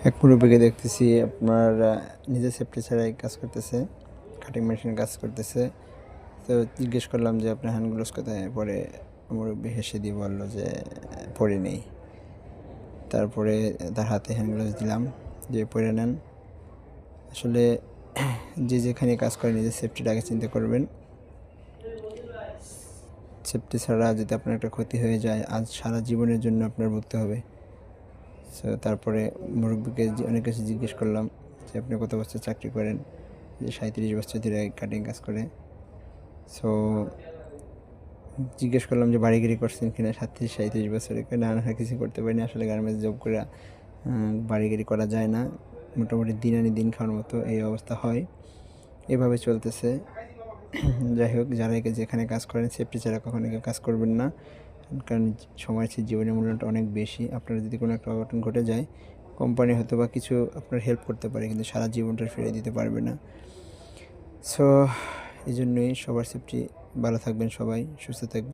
এক মুরব্বিকে দেখতেছি আপনার নিজের সেফটি ছাড়াই কাজ করতেছে, কাটিং মেশিন কাজ করতেছে। তো জিজ্ঞেস করলাম যে আপনার হ্যান্ড গ্লোভস কোথায়? পরে মুরব্বি হেসে দিয়ে বললো যে পরে নেই। তারপরে তার হাতে হ্যান্ড গ্লোভস দিলাম যে পরে নেন। আসলে যে যেখানে কাজ করে নিজের সেফটিটা আগে চিন্তা করবেন। সেফটি ছাড়া যদি আপনার একটা ক্ষতি হয়ে যায়, আজ সারা জীবনের জন্য আপনার ভুগতে হবে। সো তারপরে মুরব্বিকে অনেক কিছু জিজ্ঞেস করলাম যে আপনি কত বছর চাকরি করেন? যে 37 বছর ধরে কাটিং কাজ করে। সো জিজ্ঞেস করলাম যে বাড়িগিরি করছেন কিনা 37 বছরে? না না, কিছু করতে পারিনি। আসলে গার্মেন্টস জব করে বাড়িগিরি করা যায় না, মোটামুটি দিন আনি দিন খাওয়ার মতো এই অবস্থা হয়, এভাবে চলতেছে। যাই হোক, যারা যেখানে কাজ করেন সেফটি ছাড়া কখনো কেউ কাজ করবেন না, কারণ সময়ের চেয়ে জীবনের মূল্যটা অনেক বেশি। আপনার যদি কোনো একটা অঘটন ঘটে যায়, কোম্পানি হয়তো বা কিছু আপনার হেল্প করতে পারে, কিন্তু সারা জীবনটা ফিরে দিতে পারবে না। সো এই জন্যই সবার সেফটি, ভালো থাকবেন, সবাই সুস্থ থাকবেন।